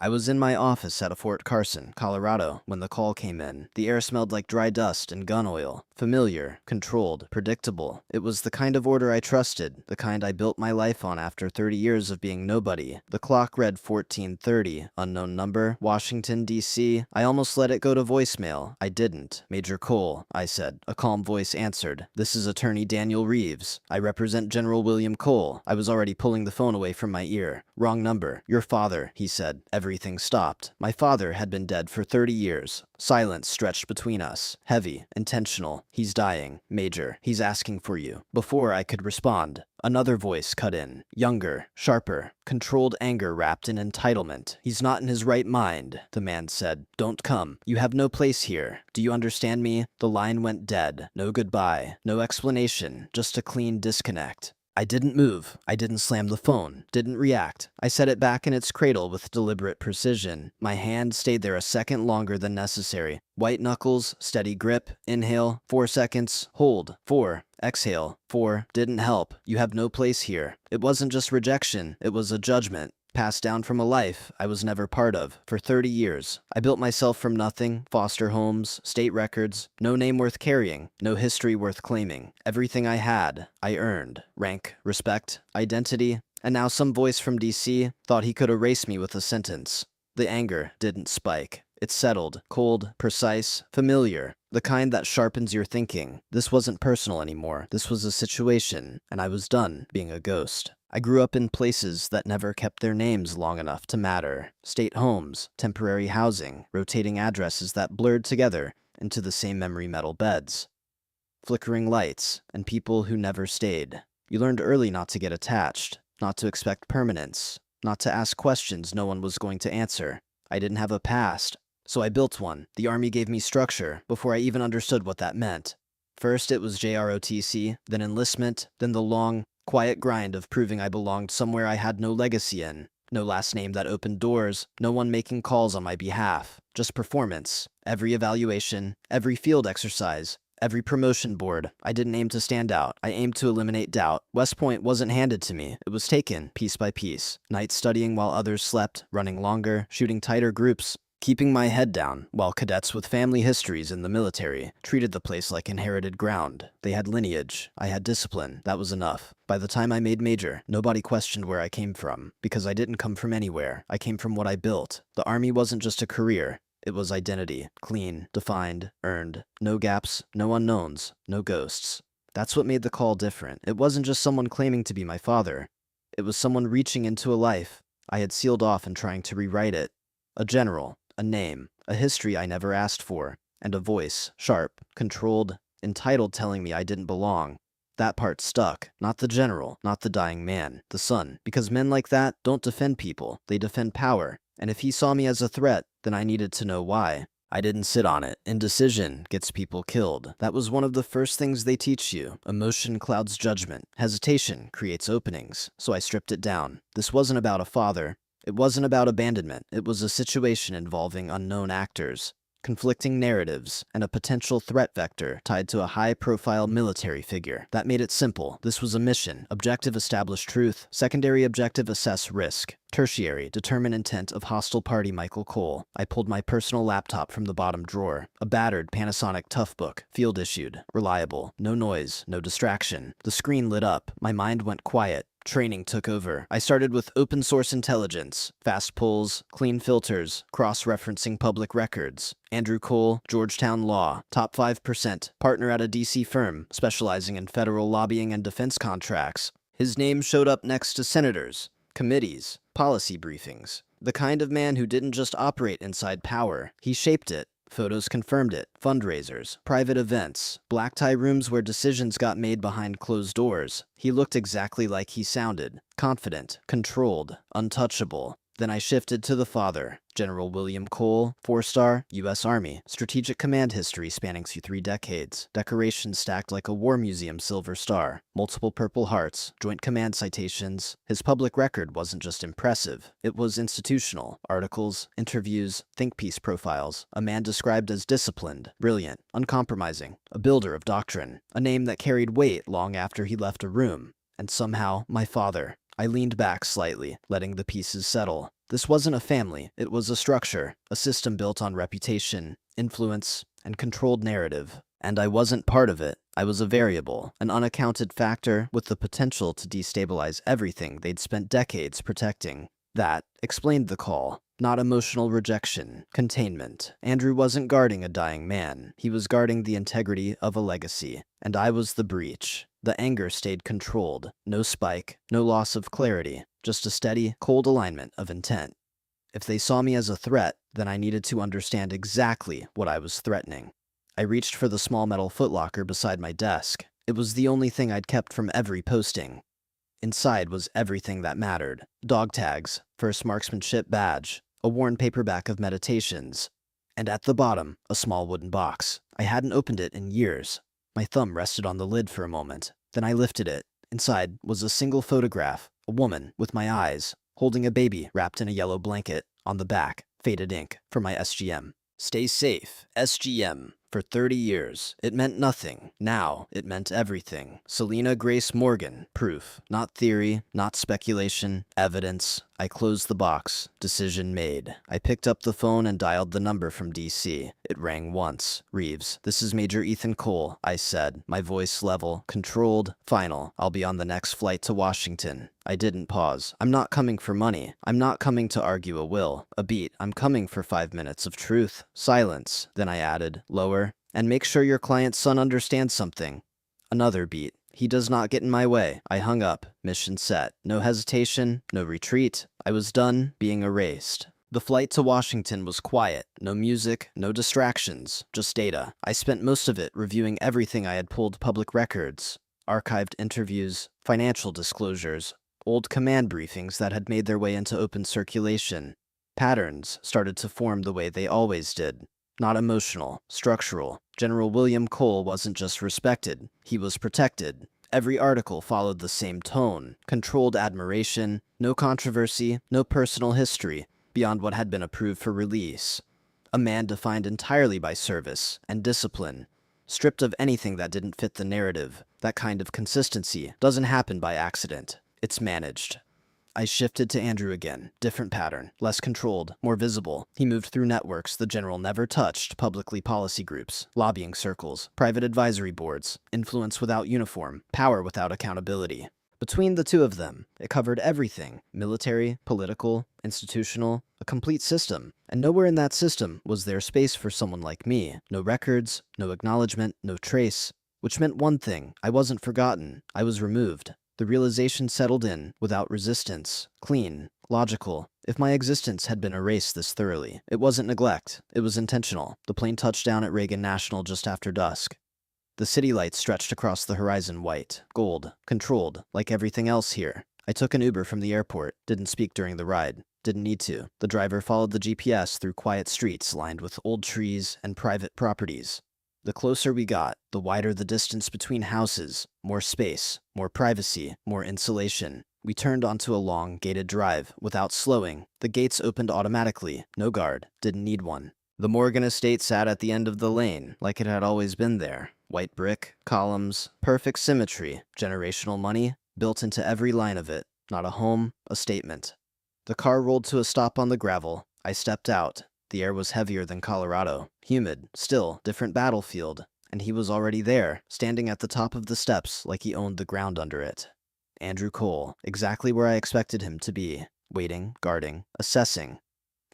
I was in my office at Fort Carson, Colorado, when the call came in. The air smelled like dry dust and gun oil. Familiar, controlled, predictable. It was the kind of order I trusted, the kind I built my life on after 30 years of being nobody. The clock read 14:30, unknown number, Washington, D.C. I almost let it go to voicemail. I didn't. Major Cole, I said. A calm voice answered. This is Attorney Daniel Reeves. I represent General William Cole. I was already pulling the phone away from my ear. Wrong number. Your father, he said. Everything stopped. My father had been dead for 30 years. Silence stretched between us. Heavy, intentional. He's dying. Major, he's asking for you. Before I could respond, another voice cut in. Younger, sharper, controlled anger wrapped in entitlement. He's not in his right mind, the man said. Don't come. You have no place here. Do you understand me? The line went dead. No goodbye. No explanation. Just a clean disconnect. I didn't move. I didn't slam the phone. Didn't react. I set it back in its cradle with deliberate precision. My hand stayed there a second longer than necessary. White knuckles, steady grip, inhale, 4 seconds, hold, 4, exhale, 4, didn't help. You have no place here. It wasn't just rejection, it was a judgment. Passed down from a life I was never part of. For 30 years, I built myself from nothing, foster homes, state records, no name worth carrying, no history worth claiming. Everything I had, I earned. Rank, respect, identity, and now some voice from DC thought he could erase me with a sentence. The anger didn't spike. It settled, cold, precise, familiar, the kind that sharpens your thinking. This wasn't personal anymore. This was a situation, and I was done being a ghost. I grew up in places that never kept their names long enough to matter. State homes, temporary housing, rotating addresses that blurred together into the same memory metal beds. Flickering lights, and people who never stayed. You learned early not to get attached, not to expect permanence, not to ask questions no one was going to answer. I didn't have a past, so I built one. The Army gave me structure before I even understood what that meant. First it was JROTC, then enlistment, then the long, quiet grind of proving I belonged somewhere I had no legacy in. No last name that opened doors, no one making calls on my behalf. Just performance. Every evaluation, every field exercise, every promotion board. I didn't aim to stand out. I aimed to eliminate doubt. West Point wasn't handed to me. It was taken, piece by piece. Nights studying while others slept, running longer, shooting tighter groups, keeping my head down, while cadets with family histories in the military treated the place like inherited ground. They had lineage. I had discipline. That was enough. By the time I made major, nobody questioned where I came from, because I didn't come from anywhere. I came from what I built. The Army wasn't just a career. It was identity. Clean, defined, earned. No gaps, no unknowns, no ghosts. That's what made the call different. It wasn't just someone claiming to be my father. It was someone reaching into a life I had sealed off and trying to rewrite it. A general. A name, a history I never asked for, and a voice, sharp, controlled, entitled, telling me I didn't belong. That part stuck. Not the general, not the dying man, the son. Because men like that don't defend people, they defend power. And if he saw me as a threat, then I needed to know why. I didn't sit on it. Indecision gets people killed. That was one of the first things they teach you. Emotion clouds judgment. Hesitation creates openings. So I stripped it down. This wasn't about a father. It wasn't about abandonment. It was a situation involving unknown actors, conflicting narratives, and a potential threat vector tied to a high-profile military figure. That made it simple. This was a mission. Objective, establish truth. Secondary objective, assess risk. Tertiary, determine intent of hostile party Michael Cole. I pulled my personal laptop from the bottom drawer. A battered Panasonic Toughbook, field issued, reliable, no noise, no distraction. The screen lit up. My mind went quiet. Training took over. I started with open source intelligence, fast pulls, clean filters, cross-referencing public records. Andrew Cole, Georgetown Law, top 5%, partner at a DC firm, specializing in federal lobbying and defense contracts. His name showed up next to senators, committees, policy briefings. The kind of man who didn't just operate inside power, he shaped it. Photos confirmed it. Fundraisers, private events, black tie rooms where decisions got made behind closed doors. He looked exactly like he sounded. Confident, controlled, untouchable. Then I shifted to the father, General William Cole, 4-star, U.S. Army, strategic command history spanning through 3 decades, decorations stacked like a War Museum Silver Star, multiple Purple Hearts, Joint Command citations. His public record wasn't just impressive, it was institutional. Articles, interviews, think piece profiles. A man described as disciplined, brilliant, uncompromising, a builder of doctrine, a name that carried weight long after he left a room. And somehow, my father. I leaned back slightly, letting the pieces settle. This wasn't a family, it was a structure, a system built on reputation, influence, and controlled narrative. And I wasn't part of it. I was a variable, an unaccounted factor with the potential to destabilize everything they'd spent decades protecting. That explained the call. Not emotional rejection, containment. Andrew wasn't guarding a dying man. He was guarding the integrity of a legacy. And I was the breach. The anger stayed controlled. No spike, no loss of clarity. Just a steady, cold alignment of intent. If they saw me as a threat, then I needed to understand exactly what I was threatening. I reached for the small metal footlocker beside my desk. It was the only thing I'd kept from every posting. Inside was everything that mattered. Dog tags, first marksmanship badge, a worn paperback of meditations, and at the bottom, a small wooden box. I hadn't opened it in years. My thumb rested on the lid for a moment. Then I lifted it. Inside was a single photograph, a woman with my eyes, holding a baby wrapped in a yellow blanket. On the back, faded ink for my SGM. Stay safe, SGM. For 30 years, it meant nothing. Now, it meant everything. Selena Grace Morgan. Proof. Not theory, not speculation. Evidence. I closed the box. Decision made. I picked up the phone and dialed the number from DC. It rang once. Reeves, this is Major Ethan Cole, I said, my voice level, controlled, final. I'll be on the next flight to Washington. I didn't pause. I'm not coming for money. I'm not coming to argue a will, a beat. I'm coming for 5 minutes of truth. Silence. Then I added, lower, and make sure your client's son understands something. Another beat. He does not get in my way. I hung up. Mission set. No hesitation, no retreat. I was done being erased. The flight to Washington was quiet. No music, no distractions, just data. I spent most of it reviewing everything I had pulled public records, archived interviews, financial disclosures, old command briefings that had made their way into open circulation. Patterns started to form the way they always did. Not emotional, structural. General William Cole wasn't just respected, he was protected. Every article followed the same tone, controlled admiration, no controversy, no personal history, beyond what had been approved for release. A man defined entirely by service and discipline, stripped of anything that didn't fit the narrative. That kind of consistency doesn't happen by accident, it's managed. I shifted to Andrew again. Different pattern. Less controlled. More visible. He moved through networks the general never touched. Publicly policy groups. Lobbying circles. Private advisory boards. Influence without uniform. Power without accountability. Between the two of them, it covered everything. Military, political, institutional, a complete system. And nowhere in that system was there space for someone like me. No records, no acknowledgement, no trace. Which meant one thing. I wasn't forgotten. I was removed. The realization settled in, without resistance, clean, logical. If my existence had been erased this thoroughly, it wasn't neglect, it was intentional. The plane touched down at Reagan National just after dusk. The city lights stretched across the horizon white, gold, controlled, like everything else here. I took an Uber from the airport, didn't speak during the ride. Didn't need to. The driver followed the GPS through quiet streets lined with old trees and private properties. The closer we got, the wider the distance between houses, more space, more privacy, more insulation. We turned onto a long, gated drive without slowing. The gates opened automatically, no guard, didn't need one. The Morgan estate sat at the end of the lane, like it had always been there. White brick, columns, perfect symmetry, generational money, built into every line of it. Not a home, a statement. The car rolled to a stop on the gravel. I stepped out. The air was heavier than Colorado, humid, still, different battlefield, and he was already there, standing at the top of the steps like he owned the ground under it. Andrew Cole, exactly where I expected him to be, waiting, guarding, assessing.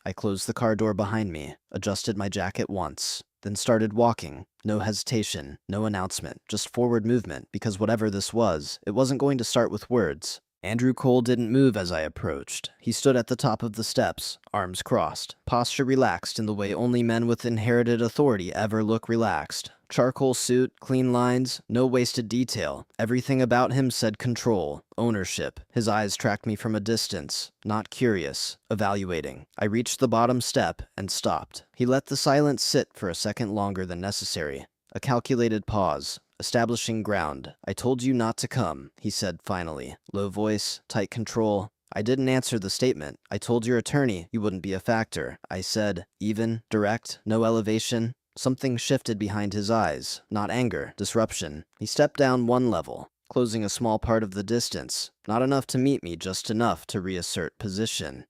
I closed the car door behind me, adjusted my jacket once, then started walking. No hesitation, no announcement, just forward movement, because whatever this was, it wasn't going to start with words. Andrew Cole didn't move as I approached. He stood at the top of the steps, arms crossed, posture relaxed in the way only men with inherited authority ever look relaxed. Charcoal suit, clean lines, no wasted detail. Everything about him said control, ownership. His eyes tracked me from a distance, not curious, evaluating. I reached the bottom step and stopped. He let the silence sit for a second longer than necessary. A calculated pause. Establishing ground. I told you not to come, he said finally. Low voice, tight control. I didn't answer the statement. I told your attorney you wouldn't be a factor. I said, even, direct, no elevation. Something shifted behind his eyes. Not anger, disruption. He stepped down one level, closing a small part of the distance. Not enough to meet me, just enough to reassert position.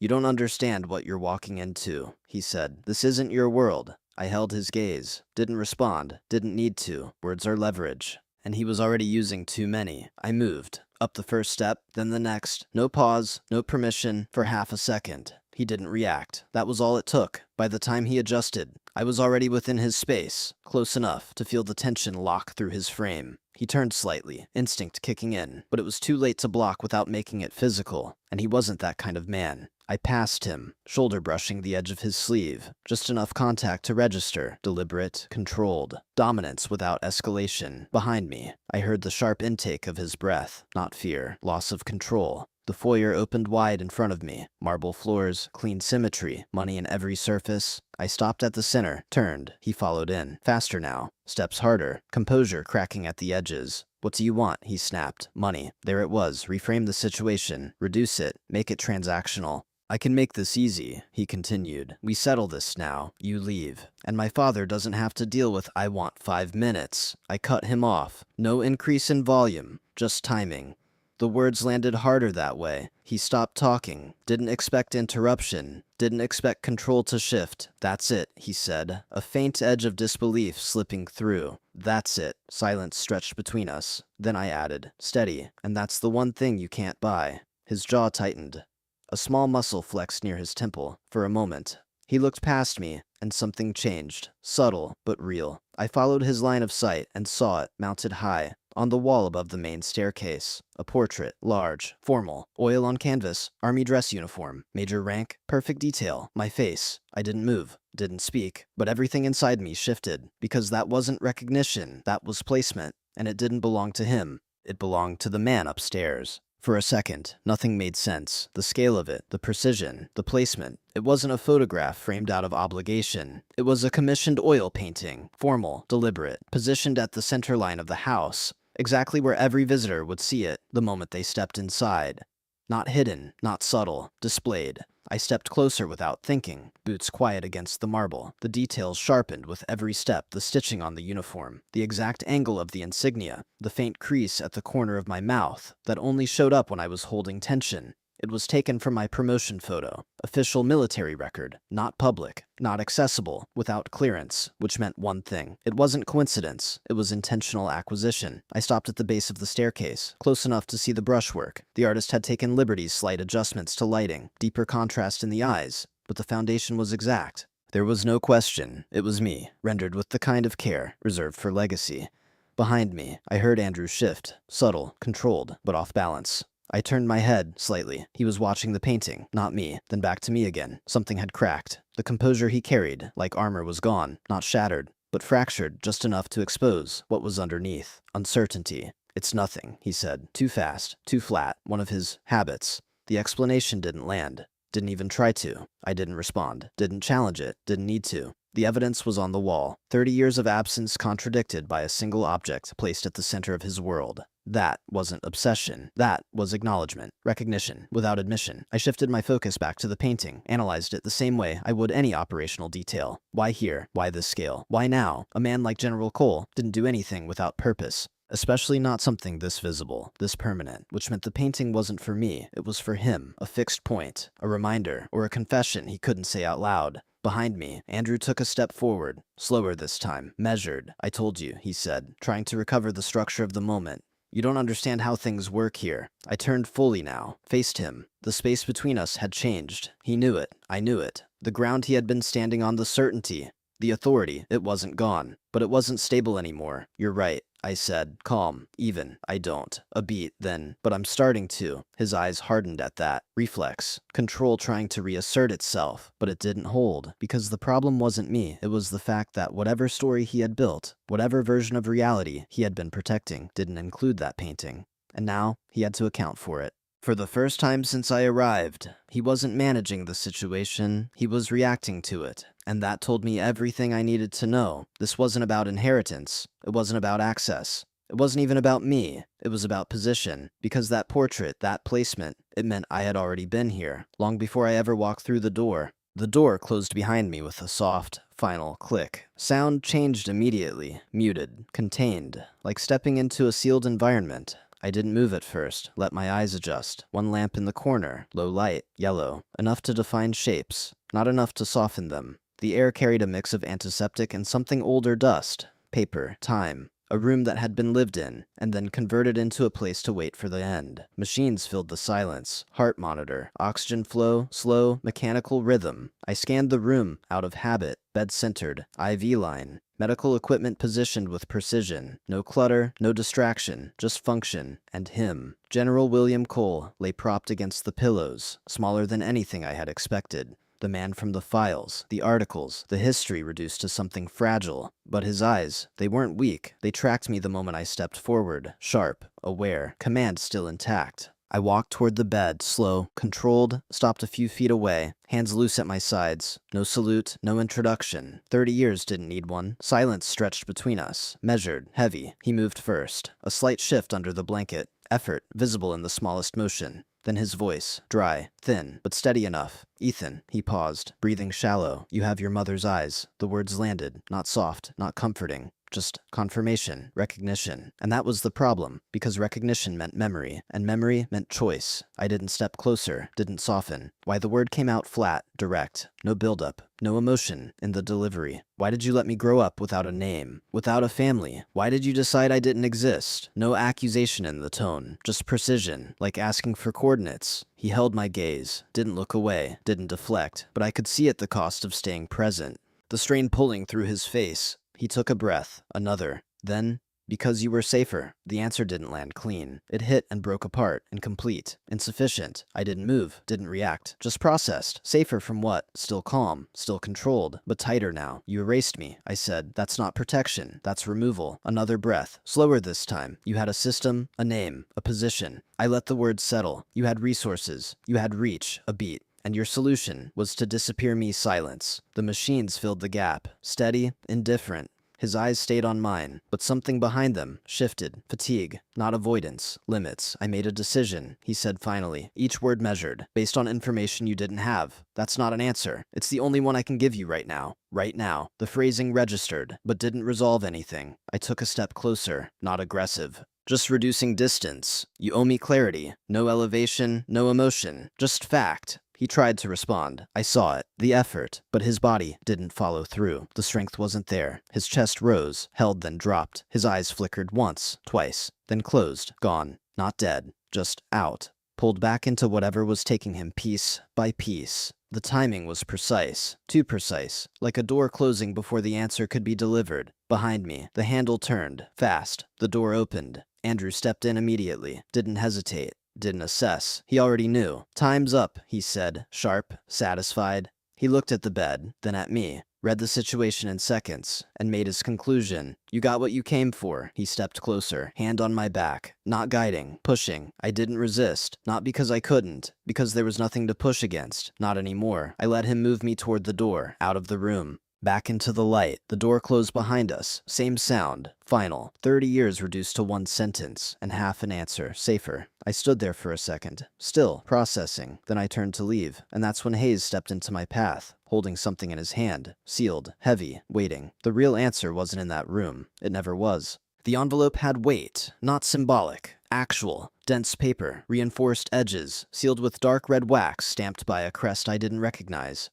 You don't understand what you're walking into, he said. This isn't your world. I held his gaze. Didn't respond. Didn't need to. Words are leverage. And he was already using too many. I moved. Up the first step, then the next. No pause, no permission, for half a second. He didn't react. That was all it took. By the time he adjusted, I was already within his space, close enough to feel the tension lock through his frame. He turned slightly, instinct kicking in, but it was too late to block without making it physical, and he wasn't that kind of man. I passed him, shoulder brushing the edge of his sleeve, just enough contact to register, deliberate, controlled, dominance without escalation. Behind me, I heard the sharp intake of his breath, not fear, loss of control. The foyer opened wide in front of me, marble floors, clean symmetry, money in every surface. I stopped at the center, turned. He followed in, faster now, steps harder, composure cracking at the edges. What do you want? He snapped. Money. There it was. Reframe the situation, reduce it, make it transactional. I can make this easy, he continued. We settle this now. You leave. And my father doesn't have to deal with I want 5 minutes. I cut him off. No increase in volume, just timing. The words landed harder that way. He stopped talking, didn't expect interruption, didn't expect control to shift. That's it, he said, a faint edge of disbelief slipping through. That's it. Silence stretched between us. Then I added, steady, and that's the one thing you can't buy. His jaw tightened. A small muscle flexed near his temple. For a moment, he looked past me, and something changed. Subtle, but real. I followed his line of sight and saw it, mounted high, on the wall above the main staircase. A portrait, large, formal, oil on canvas, army dress uniform, major rank, perfect detail, my face. I didn't move, didn't speak, but everything inside me shifted, because that wasn't recognition, that was placement, and it didn't belong to him. It belonged to the man upstairs. For a second, nothing made sense. The scale of it, the precision, the placement. It wasn't a photograph framed out of obligation. It was a commissioned oil painting, formal, deliberate, positioned at the center line of the house, exactly where every visitor would see it the moment they stepped inside. Not hidden, not subtle, displayed. I stepped closer without thinking, boots quiet against the marble, the details sharpened with every step, the stitching on the uniform, the exact angle of the insignia, the faint crease at the corner of my mouth that only showed up when I was holding tension. It was taken from my promotion photo, official military record, not public, not accessible, without clearance, which meant one thing. It wasn't coincidence, it was intentional acquisition. I stopped at the base of the staircase, close enough to see the brushwork. The artist had taken liberties, slight adjustments to lighting, deeper contrast in the eyes, but the foundation was exact. There was no question, it was me, rendered with the kind of care reserved for legacy. Behind me, I heard Andrew shift, subtle, controlled, but off balance. I turned my head slightly. He was watching the painting, not me, then back to me again. Something had cracked. The composure he carried, like armor, was gone, not shattered, but fractured just enough to expose what was underneath. Uncertainty. It's nothing, he said. Too fast, too flat, one of his habits. The explanation didn't land. Didn't even try to. I didn't respond. Didn't challenge it. Didn't need to. The evidence was on the wall. 30 years of absence contradicted by a single object placed at the center of his world. That wasn't obsession. That was acknowledgement, recognition, without admission. I shifted my focus back to the painting, analyzed it the same way I would any operational detail. Why here? Why this scale? Why now? A man like General Cole didn't do anything without purpose. Especially not something this visible, this permanent, which meant the painting wasn't for me, it was for him. A fixed point, a reminder, or a confession he couldn't say out loud. Behind me, Andrew took a step forward, slower this time, measured. I told you, he said, trying to recover the structure of the moment. You don't understand how things work here. I turned fully now, faced him. The space between us had changed. He knew it. I knew it. The ground he had been standing on, the certainty, the authority, it wasn't gone. But it wasn't stable anymore. You're right, I said, calm, even. I don't. A beat, then. But I'm starting to. His eyes hardened at that. Reflex. Control trying to reassert itself. But it didn't hold. Because the problem wasn't me. It was the fact that whatever story he had built, whatever version of reality he had been protecting, didn't include that painting. And now, he had to account for it. For the first time since I arrived, he wasn't managing the situation, he was reacting to it. And that told me everything I needed to know. This wasn't about inheritance. It wasn't about access. It wasn't even about me. It was about position. Because that portrait, that placement, it meant I had already been here, long before I ever walked through the door. The door closed behind me with a soft, final click. Sound changed immediately, muted, contained, like stepping into a sealed environment. I didn't move at first, let my eyes adjust. One lamp in the corner, low light, yellow, enough to define shapes, not enough to soften them. The air carried a mix of antiseptic and something older dust. Paper, time. A room that had been lived in, and then converted into a place to wait for the end. Machines filled the silence. Heart monitor, oxygen flow, slow, mechanical rhythm. I scanned the room, out of habit. Bed centered, IV line. Medical equipment positioned with precision. No clutter, no distraction, just function. And him. General William Cole lay propped against the pillows, smaller than anything I had expected. The man from the files, the articles, the history reduced to something fragile. But his eyes, they weren't weak. They tracked me the moment I stepped forward. Sharp, aware, command still intact. I walked toward the bed, slow, controlled, stopped a few feet away, hands loose at my sides. No salute, no introduction. 30 years didn't need one. Silence stretched between us. Measured, heavy. He moved first. A slight shift under the blanket. Effort, visible in the smallest motion. Then his voice, dry, thin, but steady enough. "Ethan," he paused, breathing shallow. "You have your mother's eyes." The words landed, not soft, not comforting. Just confirmation, recognition. And that was the problem, because recognition meant memory, and memory meant choice. I didn't step closer, didn't soften. Why, the word came out flat, direct. No buildup, no emotion in the delivery. Why did you let me grow up without a name, without a family? Why did you decide I didn't exist? No accusation in the tone, just precision, like asking for coordinates. He held my gaze, didn't look away, didn't deflect, but I could see at the cost of staying present. The strain pulling through his face. He took a breath, another. Then, "Because you were safer." The answer didn't land clean. It hit and broke apart, incomplete, insufficient. I didn't move, didn't react, just processed. Safer from what? Still calm, still controlled, but tighter now. "You erased me," I said. "That's not protection, that's removal." Another breath, slower this time. "You had a system, a name, a position." I let the words settle. "You had resources, you had reach, a beat. And your solution was to disappear me." Silence. The machines filled the gap. Steady, indifferent. His eyes stayed on mine, but something behind them shifted. Fatigue, not avoidance. Limits. "I made a decision," he said finally, each word measured, "based on information you didn't have. That's not an answer. It's the only one I can give you right now. Right now." The phrasing registered, but didn't resolve anything. I took a step closer, not aggressive. Just reducing distance. "You owe me clarity. No elevation, no emotion. Just fact." He tried to respond. I saw it, the effort, but his body didn't follow through. The strength wasn't there. His chest rose, held, then dropped. His eyes flickered once, twice, then closed, gone. Not dead, just out. Pulled back into whatever was taking him piece by piece. The timing was precise, too precise, like a door closing before the answer could be delivered. Behind me, the handle turned, fast. The door opened. Andrew stepped in immediately, didn't hesitate. Didn't assess. He already knew. "Time's up," he said, sharp, satisfied. He looked at the bed, then at me, read the situation in seconds, and made his conclusion. "You got what you came for." He stepped closer, hand on my back, not guiding, pushing. I didn't resist, not because I couldn't, because there was nothing to push against, not anymore. I let him move me toward the door, out of the room. Back into the light. The door closed behind us. Same sound. Final. 30 years reduced to one sentence, and half an answer. Safer. I stood there for a second, still processing. Then I turned to leave, and that's when Hayes stepped into my path, holding something in his hand. Sealed. Heavy. Waiting. The real answer wasn't in that room. It never was. The envelope had weight. Not symbolic. Actual. Dense paper. Reinforced edges. Sealed with dark red wax stamped by a crest I didn't recognize.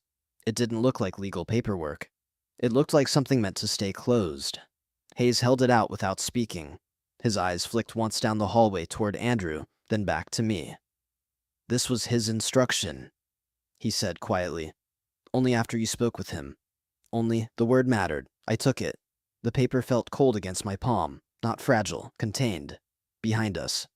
It didn't look like legal paperwork. It looked like something meant to stay closed. Hayes held it out without speaking. His eyes flicked once down the hallway toward Andrew, then back to me. "This was his instruction," he said quietly. "Only after you spoke with him. Only," the word mattered. I took it. The paper felt cold against my palm, not fragile, contained. Behind us.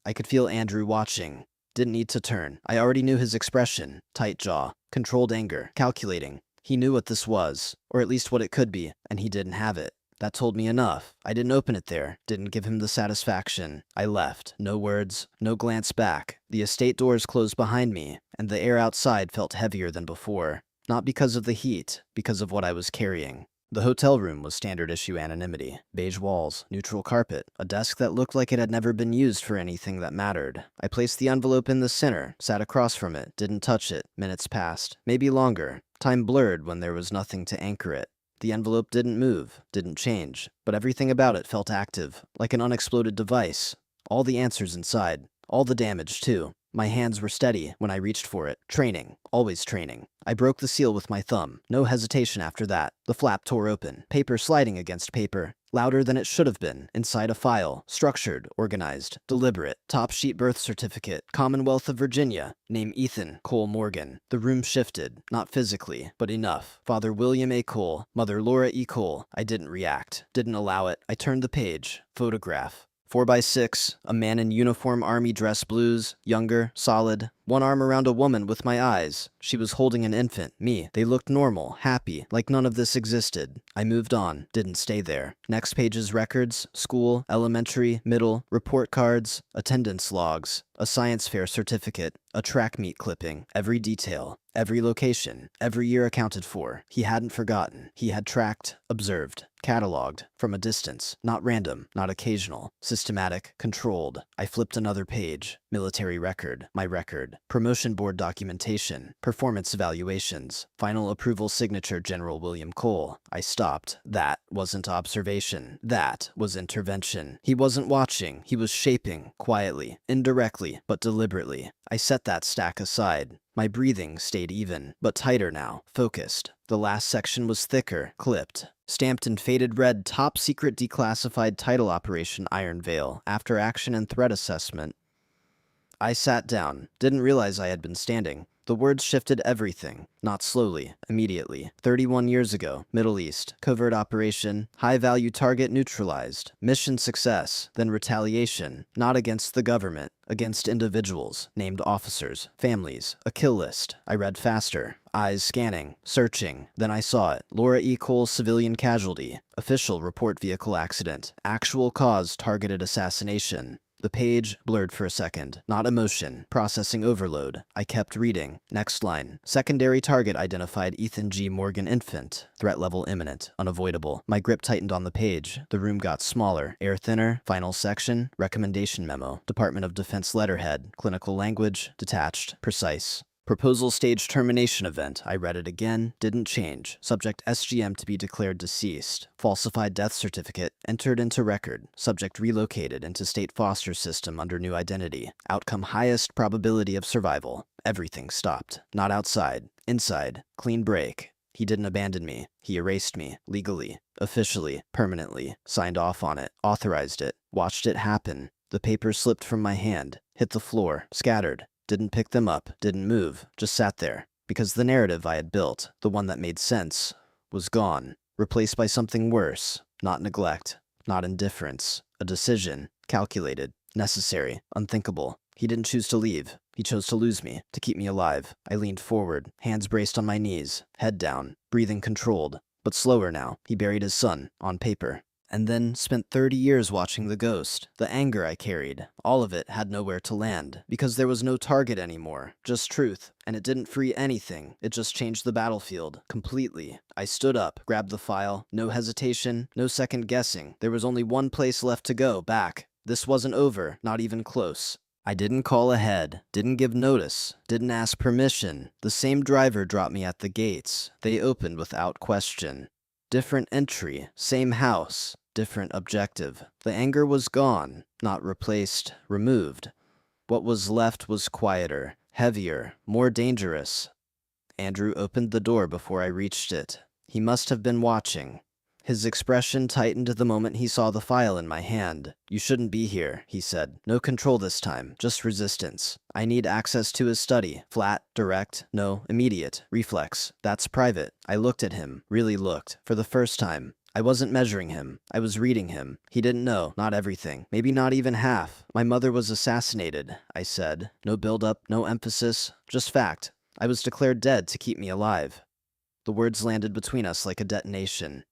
I could feel Andrew watching. Didn't need to turn. I already knew his expression. Tight jaw, controlled anger, calculating. He knew what this was, or at least what it could be, and he didn't have it. That told me enough. I didn't open it there, didn't give him the satisfaction. I left. No words, no glance back. The estate doors closed behind me, and the air outside felt heavier than before. Not because of the heat, because of what I was carrying. The hotel room was standard issue anonymity. Beige walls, neutral carpet, a desk that looked like it had never been used for anything that mattered. I placed the envelope in the center, sat across from it, didn't touch it. Minutes passed, maybe longer. Time blurred when there was nothing to anchor it. The envelope didn't move, didn't change, but everything about it felt active, like an unexploded device. All the answers inside. All the damage, too. My hands were steady when I reached for it. Training. Always training. I broke the seal with my thumb. No hesitation after that. The flap tore open. Paper sliding against paper. Louder than it should have been. Inside a file. Structured. Organized. Deliberate. Top sheet birth certificate. Commonwealth of Virginia. Name Ethan Cole Morgan. The room shifted. Not physically, but enough. Father William A. Cole. Mother Laura E. Cole. I didn't react. Didn't allow it. I turned the page. Photograph. 4x6, a man in uniform army dress blues, younger, solid, one arm around a woman with my eyes. She was holding an infant, me. They looked normal, happy, like none of this existed. I moved on, didn't stay there. Next page's records, school, elementary, middle, report cards, attendance logs, a science fair certificate, a track meet clipping, every detail, every location, every year accounted for. He hadn't forgotten. He had tracked, observed, cataloged, from a distance, not random, not occasional, systematic, controlled. I flipped another page. Military record, my record, promotion board documentation, performance evaluations, final approval signature General William Cole. I stopped. That wasn't observation. That was intervention. He wasn't watching. He was shaping, quietly, indirectly, but deliberately. I set that stack aside. My breathing stayed even, but tighter now, focused. The last section was thicker, clipped. Stamped in faded red, top secret declassified title Operation Iron Veil, after action and threat assessment. I sat down, didn't realize I had been standing. The words shifted everything, not slowly, immediately. 31 years ago, Middle East, covert operation, high-value target neutralized, mission success, then retaliation, not against the government, against individuals, named officers, families, a kill list. I read faster, eyes scanning, searching. Then I saw it. Laura E. Cole, civilian casualty, official report vehicle accident, actual cause targeted assassination. The page blurred for a second. Not emotion. Processing overload. I kept reading. Next line. Secondary target identified Ethan G. Morgan infant. Threat level imminent. Unavoidable. My grip tightened on the page. The room got smaller. Air thinner. Final section. Recommendation memo. Department of Defense letterhead. Clinical language. Detached. Precise. Proposal stage termination event. I read it again. Didn't change. Subject SGM to be declared deceased. Falsified death certificate. Entered into record. Subject relocated into state foster system under new identity. Outcome highest probability of survival. Everything stopped. Not outside. Inside. Clean break. He didn't abandon me. He erased me. Legally. Officially. Permanently. Signed off on it. Authorized it. Watched it happen. The papers slipped from my hand. Hit the floor. Scattered. Didn't pick them up, didn't move, just sat there. Because the narrative I had built, the one that made sense, was gone. Replaced by something worse. Not neglect. Not indifference. A decision. Calculated. Necessary. Unthinkable. He didn't choose to leave. He chose to lose me, to keep me alive. I leaned forward, hands braced on my knees, head down, breathing controlled. But slower now. He buried his son, on paper. And then spent 30 years watching the ghost. The anger I carried, all of it had nowhere to land, because there was no target anymore, just truth. And it didn't free anything, it just changed the battlefield, completely. I stood up, grabbed the file, no hesitation, no second guessing. There was only one place left to go, back. This wasn't over, not even close. I didn't call ahead, didn't give notice, didn't ask permission. The same driver dropped me at the gates. They opened without question. Different entry, same house. Different objective. The anger was gone, not replaced, removed. What was left was quieter, heavier, more dangerous. Andrew opened the door before I reached it. He must have been watching. His expression tightened the moment he saw the file in my hand. "You shouldn't be here," he said. "No control this time, just resistance. I need access to his study. Flat, direct, no, immediate, reflex. That's private." I looked at him, really looked, for the first time. I wasn't measuring him. I was reading him. He didn't know, not everything. Maybe not even half. "My mother was assassinated," I said. No build-up, no emphasis, just fact. I was declared dead to keep me alive. The words landed between us like a detonation.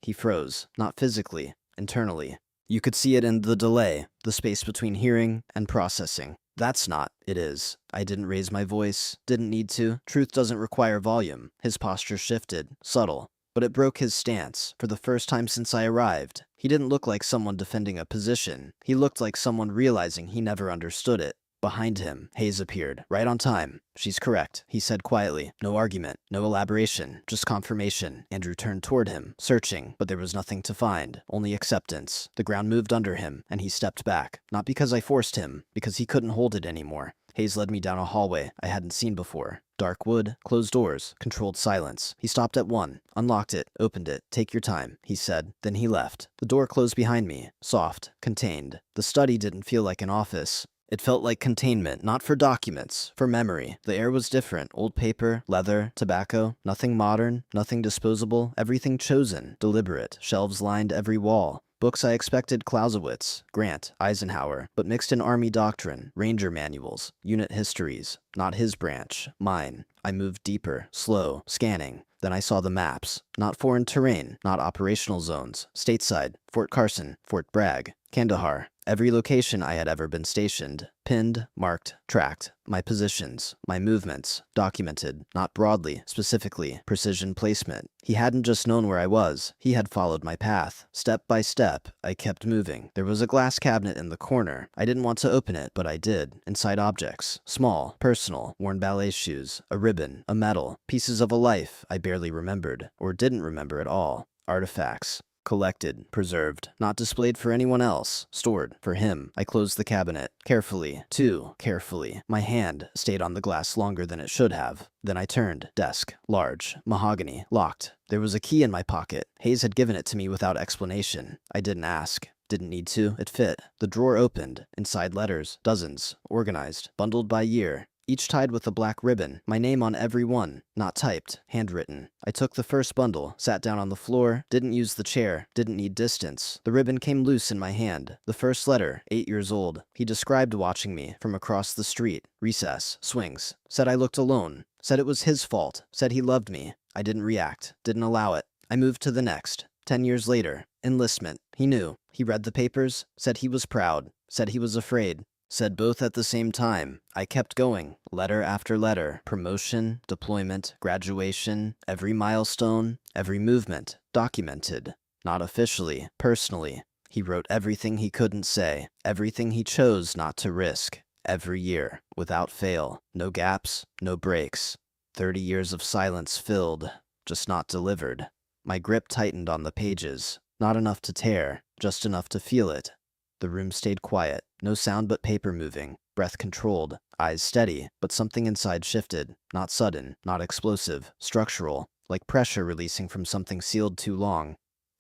He froze, not physically, internally. You could see it in the delay, the space between hearing and processing. That's not, it is. I didn't raise my voice, didn't need to. Truth doesn't require volume. His posture shifted, subtle. But it broke his stance, for the first time since I arrived. He didn't look like someone defending a position. He looked like someone realizing he never understood it. Behind him, Hayes appeared, right on time. "She's correct," he said quietly. No argument, no elaboration, just confirmation. Andrew turned toward him, searching, but there was nothing to find, only acceptance. The ground moved under him, and he stepped back. Not because I forced him, because he couldn't hold it anymore. Hayes led me down a hallway I hadn't seen before. Dark wood, closed doors, controlled silence. He stopped at one, unlocked it, opened it. "Take your time," he said. Then he left. The door closed behind me, soft, contained. The study didn't feel like an office. It felt like containment, not for documents, for memory. The air was different. Old paper, leather, tobacco. Nothing modern, nothing disposable. Everything chosen, deliberate. Shelves lined every wall. Books I expected: Clausewitz, Grant, Eisenhower, but mixed in Army doctrine, Ranger manuals, unit histories. Not his branch, mine. I moved deeper, slow, scanning. Then I saw the maps. Not foreign terrain, not operational zones. Stateside, Fort Carson, Fort Bragg, Kandahar. Every location I had ever been stationed. Pinned, marked, tracked. My positions, my movements, documented. Not broadly, specifically, precision placement. He hadn't just known where I was. He had followed my path. Step by step, I kept moving. There was a glass cabinet in the corner. I didn't want to open it, but I did. Inside objects. Small, personal, worn ballet shoes, a ribbon, a medal, pieces of a life I barely remembered, or didn't remember at all. Artifacts. Collected, preserved, not displayed for anyone else, stored for him. I closed the cabinet, carefully, too carefully. My hand stayed on the glass longer than it should have. Then I turned. Desk, large, mahogany, locked. There was a key in my pocket. Hayes had given it to me without explanation. I didn't ask. Didn't need to. It fit. The drawer opened. Inside letters, dozens, organized, bundled by year. Each tied with a black ribbon, my name on every one, not typed, handwritten. I took the first bundle, sat down on the floor, didn't use the chair, didn't need distance. The ribbon came loose in my hand. The first letter, 8 years old. He described watching me from across the street. Recess, swings. Said I looked alone. Said it was his fault. Said he loved me. I didn't react, didn't allow it. I moved to the next. 10 years later, enlistment. He knew. He read the papers, said he was proud, said he was afraid. Said both at the same time. I kept going, letter after letter. Promotion, deployment, graduation, every milestone, every movement, documented. Not officially, personally. He wrote everything he couldn't say, everything he chose not to risk. Every year, without fail. No gaps, no breaks. 30 years of silence filled, just not delivered. My grip tightened on the pages. Not enough to tear, just enough to feel it. The room stayed quiet. No sound but paper moving, breath controlled, eyes steady, but something inside shifted. Not sudden, not explosive, structural, like pressure releasing from something sealed too long.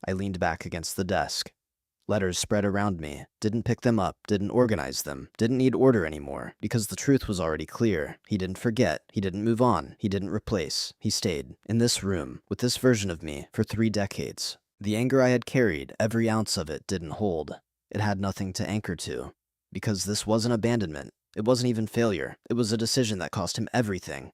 I leaned back against the desk. Letters spread around me. Didn't pick them up, didn't organize them, didn't need order anymore, because the truth was already clear. He didn't forget, he didn't move on, he didn't replace. He stayed, in this room, with this version of me, for 3 decades. The anger I had carried, every ounce of it didn't hold. It had nothing to anchor to. Because this wasn't abandonment. It wasn't even failure. It was a decision that cost him everything.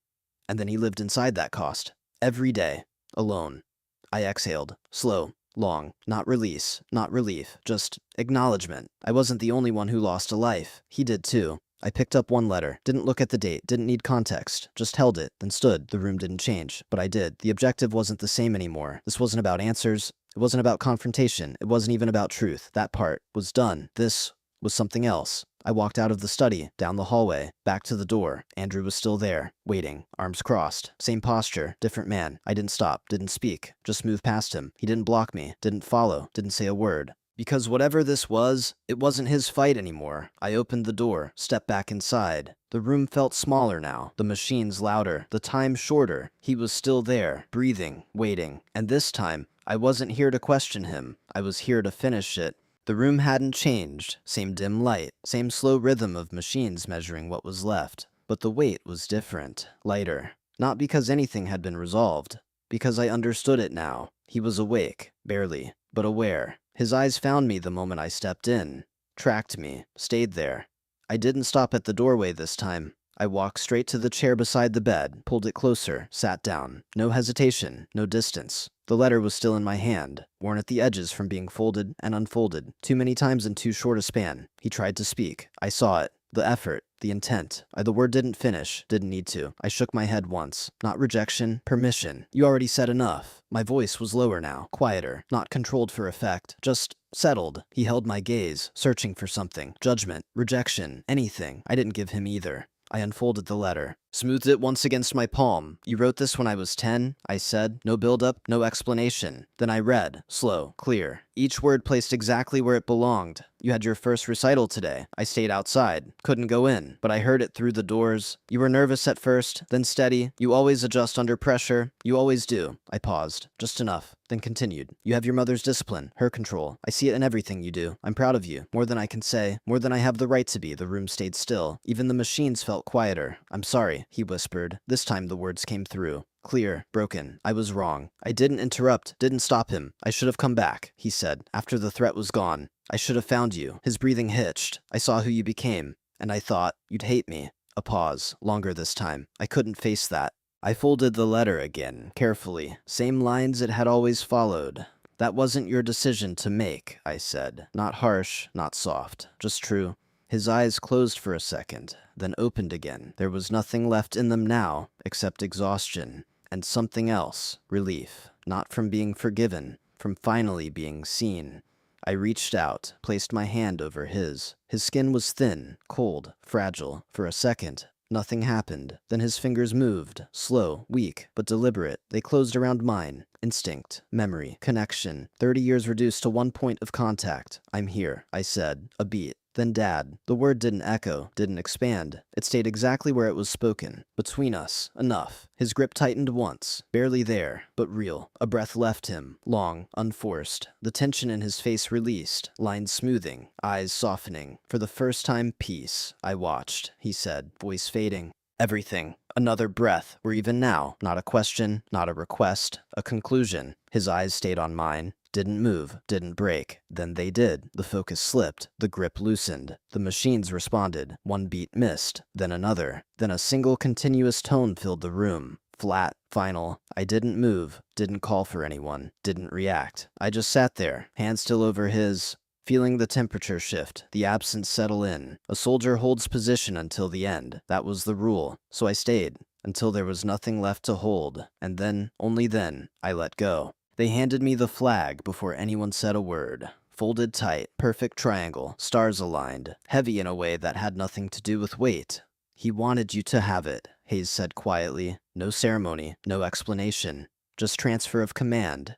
And then he lived inside that cost. Every day. Alone. I exhaled. Slow. Long. Not release. Not relief. Just acknowledgement. I wasn't the only one who lost a life. He did too. I picked up one letter. Didn't look at the date. Didn't need context. Just held it. Then stood. The room didn't change. But I did. The objective wasn't the same anymore. This wasn't about answers. It wasn't about confrontation. It wasn't even about truth. That part was done. This was something else. I walked out of the study, down the hallway, back to the door. Andrew was still there, waiting, arms crossed. Same posture, different man. I didn't stop, didn't speak, just moved past him. He didn't block me, didn't follow, didn't say a word. Because whatever this was, it wasn't his fight anymore. I opened the door, stepped back inside. The room felt smaller now, the machines louder, the time shorter. He was still there, breathing, waiting. And this time, I wasn't here to question him. I was here to finish it. The room hadn't changed, same dim light, same slow rhythm of machines measuring what was left. But the weight was different, lighter. Not because anything had been resolved, because I understood it now. He was awake, barely, but aware. His eyes found me the moment I stepped in, tracked me, stayed there. I didn't stop at the doorway this time. I walked straight to the chair beside the bed, pulled it closer, sat down. No hesitation, no distance. The letter was still in my hand, worn at the edges from being folded and unfolded, too many times in too short a span. He tried to speak. I saw it. The effort, the intent. The word didn't finish, didn't need to. I shook my head once. Not rejection, permission. You already said enough. My voice was lower now, quieter, not controlled for effect, just settled. He held my gaze, searching for something. Judgment, rejection, anything. I didn't give him either. I unfolded the letter, smoothed it once against my palm. You wrote this when I was 10, I said. No build-up, no explanation. Then I read, slow, clear. Each word placed exactly where it belonged. You had your first recital today. I stayed outside. Couldn't go in, but I heard it through the doors. You were nervous at first, then steady. You always adjust under pressure. You always do. I paused. Just enough. Then continued. You have your mother's discipline, her control. I see it in everything you do. I'm proud of you. More than I can say. More than I have the right to be. The room stayed still. Even the machines felt quieter. I'm sorry, he whispered. This time the words came through. Clear, broken. I was wrong. I didn't interrupt, didn't stop him. I should have come back, he said, after the threat was gone. I should have found you. His breathing hitched. I saw who you became, and I thought, you'd hate me. A pause, longer this time. I couldn't face that. I folded the letter again, carefully. Same lines it had always followed. That wasn't your decision to make, I said. Not harsh, not soft, just true. His eyes closed for a second, then opened again. There was nothing left in them now, except exhaustion. And something else, relief, not from being forgiven, from finally being seen. I reached out, placed my hand over his. His skin was thin, cold, fragile. For a second, nothing happened. Then his fingers moved, slow, weak, but deliberate. They closed around mine. Instinct, memory, connection. 30 years reduced to one point of contact. I'm here, I said, a beat. Then Dad. The word didn't echo, didn't expand. It stayed exactly where it was spoken. Between us. Enough. His grip tightened once. Barely there, but real. A breath left him. Long, unforced. The tension in his face released. Lines smoothing. Eyes softening. For the first time, peace. I watched, he said, voice fading. Everything. Another breath, or even now, not a question, not a request, a conclusion. His eyes stayed on mine. Didn't move, didn't break. Then they did. The focus slipped. The grip loosened. The machines responded. One beat missed. Then another. Then a single continuous tone filled the room. Flat, final. I didn't move, didn't call for anyone, didn't react. I just sat there, hand still over his, feeling the temperature shift, the absence settle in. A soldier holds position until the end. That was the rule. So I stayed, until there was nothing left to hold. And then, only then, I let go. They handed me the flag before anyone said a word. Folded tight, perfect triangle, stars aligned, heavy in a way that had nothing to do with weight. He wanted you to have it, Hayes said quietly. No ceremony, no explanation, just transfer of command.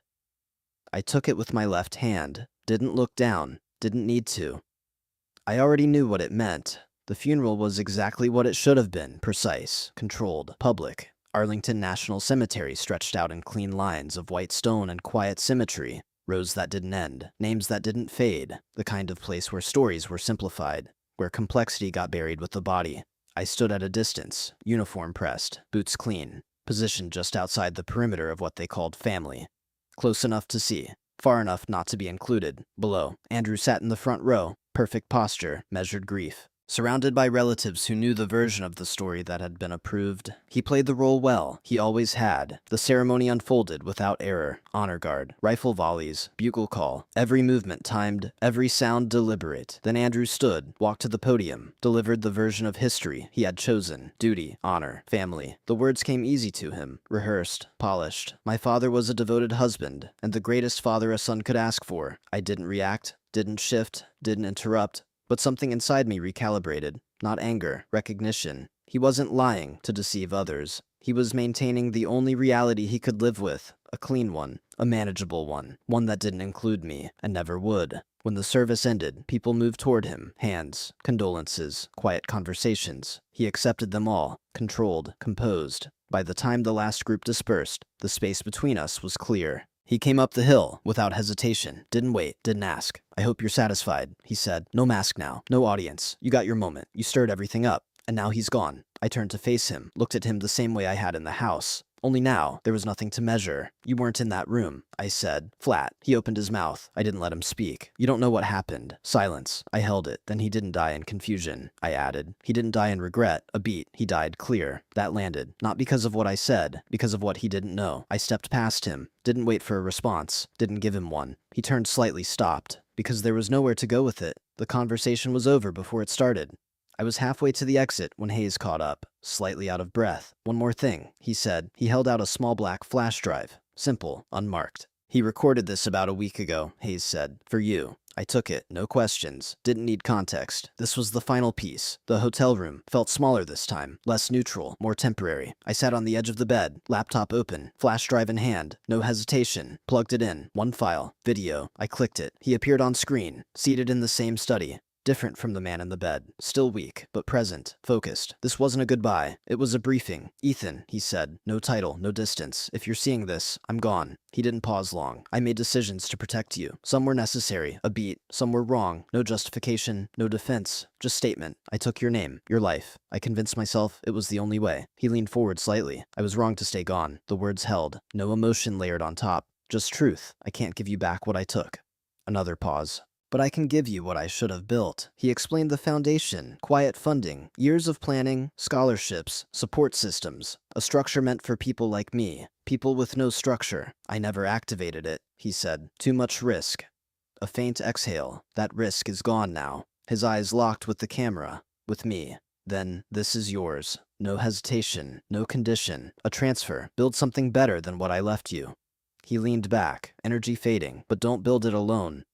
I took it with my left hand, didn't look down, didn't need to. I already knew what it meant. The funeral was exactly what it should have been, precise, controlled, public. Arlington National Cemetery stretched out in clean lines of white stone and quiet symmetry. Rows that didn't end, names that didn't fade. The kind of place where stories were simplified, where complexity got buried with the body. I stood at a distance, uniform pressed, boots clean, positioned just outside the perimeter of what they called family. Close enough to see, far enough not to be included. Below, Andrew sat in the front row, perfect posture, measured grief. Surrounded by relatives who knew the version of the story that had been approved. He played the role well. He always had. The ceremony unfolded without error. Honor guard, rifle volleys, bugle call. Every movement timed, every sound deliberate. Then Andrew stood, walked to the podium, delivered the version of history he had chosen. Duty, honor, family. The words came easy to him. Rehearsed, polished. My father was a devoted husband, and the greatest father a son could ask for. I didn't react, didn't shift, didn't interrupt. But something inside me recalibrated. Not anger, recognition. He wasn't lying to deceive others. He was maintaining the only reality he could live with. A clean one. A manageable one. One that didn't include me, and never would. When the service ended, people moved toward him. Hands, condolences, quiet conversations. He accepted them all. Controlled, composed. By the time the last group dispersed, the space between us was clear. He came up the hill, without hesitation. Didn't wait, didn't ask. I hope you're satisfied, he said. No mask now, no audience. You got your moment. You stirred everything up. And now he's gone. I turned to face him, looked at him the same way I had in the house. Only now, there was nothing to measure. You weren't in that room, I said. Flat. He opened his mouth. I didn't let him speak. You don't know what happened. Silence. I held it. Then he didn't die in confusion, I added. He didn't die in regret. A beat. He died clear. That landed. Not because of what I said, because of what he didn't know. I stepped past him. Didn't wait for a response. Didn't give him one. He turned slightly, stopped. Because there was nowhere to go with it. The conversation was over before it started. I was halfway to the exit when Hayes caught up, slightly out of breath. One more thing, he said. He held out a small black flash drive. Simple, unmarked. He recorded this about a week ago, Hayes said. For you. I took it, no questions. Didn't need context. This was the final piece. The hotel room felt smaller this time, less neutral, more temporary. I sat on the edge of the bed, laptop open, flash drive in hand, no hesitation. Plugged it in. One file. Video. I clicked it. He appeared on screen, seated in the same study. Different from the man in the bed. Still weak, but present, focused. This wasn't a goodbye. It was a briefing. "Ethan," he said. "No title, no distance. If you're seeing this, I'm gone." He didn't pause long. "I made decisions to protect you. Some were necessary, a beat. Some were wrong. No justification, no defense. Just statement. I took your name, your life. I convinced myself it was the only way." He leaned forward slightly. "I was wrong to stay gone." The words held. No emotion layered on top. Just truth. "I can't give you back what I took." Another pause. "But I can give you what I should have built." He explained the foundation, quiet funding, years of planning, scholarships, support systems, a structure meant for people like me, people with no structure. "I never activated it," he said. "Too much risk." A faint exhale. "That risk is gone now." His eyes locked with the camera, with me. "Then, this is yours. No hesitation, no condition. A transfer. Build something better than what I left you." He leaned back, energy fading. "But don't build it alone."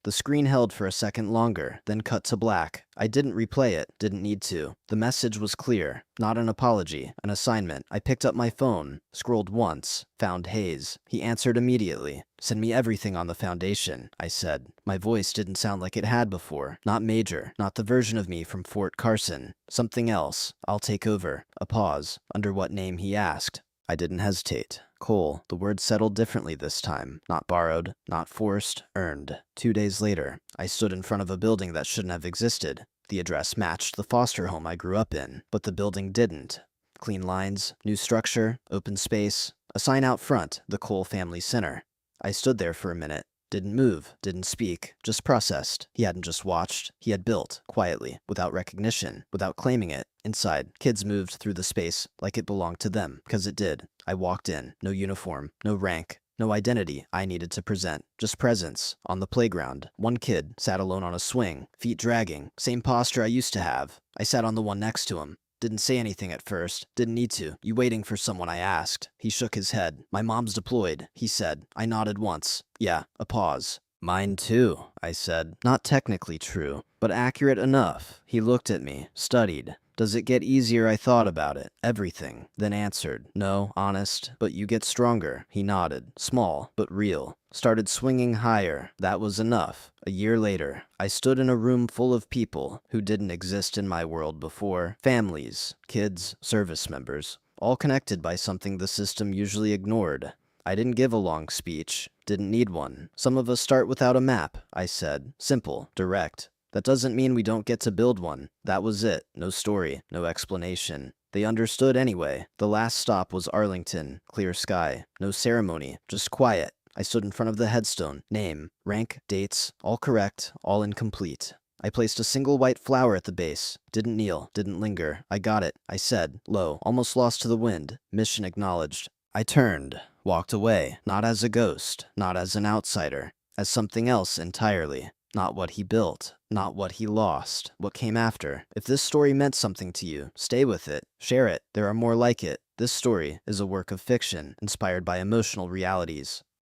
The screen held for a second longer, then cut to black. I didn't replay it, didn't need to. The message was clear. Not an apology, an assignment. I picked up my phone, scrolled once, found Hayes. He answered immediately. "Send me everything on the foundation," I said. My voice didn't sound like it had before. Not Major, not the version of me from Fort Carson. Something else. "I'll take over." A pause. "Under what name?" he asked. I didn't hesitate. Cole. The word settled differently this time. Not borrowed, not forced, earned. 2 days later, I stood in front of a building that shouldn't have existed. The address matched the foster home I grew up in, but the building didn't. Clean lines, new structure, open space, a sign out front, the Cole Family Center. I stood there for a minute. Didn't move, didn't speak, just processed. He hadn't just watched, he had built, quietly, without recognition, without claiming it. Inside, kids moved through the space like it belonged to them, because it did. I walked in, no uniform, no rank, no identity I needed to present, just presence. On the playground, one kid sat alone on a swing, feet dragging, same posture I used to have. I sat on the one next to him. Didn't say anything at first. Didn't need to. "You waiting for someone?" I asked. He shook his head. "My mom's deployed," he said. I nodded once. "Yeah." A pause. "Mine too," I said. Not technically true, but accurate enough. He looked at me, studied. "Does it get easier?" I thought about it. Everything. Then answered. "No, honest, but you get stronger." He nodded. Small, but real. Started swinging higher. That was enough. A year later, I stood in a room full of people who didn't exist in my world before. Families, kids, service members, all connected by something the system usually ignored. I didn't give a long speech. Didn't need one. "Some of us start without a map," I said. Simple, direct. That doesn't mean we don't get to build one. That was it. No story, no explanation. They understood anyway. The last stop was Arlington. Clear sky. No ceremony. Just quiet. I stood in front of the headstone. Name, rank, dates, all correct, all incomplete. I placed a single white flower at the base. Didn't kneel, didn't linger. "I got it," I said, low, almost lost to the wind. Mission acknowledged. I turned, walked away, not as a ghost, not as an outsider, as something else entirely. Not what he built, not what he lost, what came after. If this story meant something to you, stay with it, share it. There are more like it. This story is a work of fiction, inspired by emotional realities.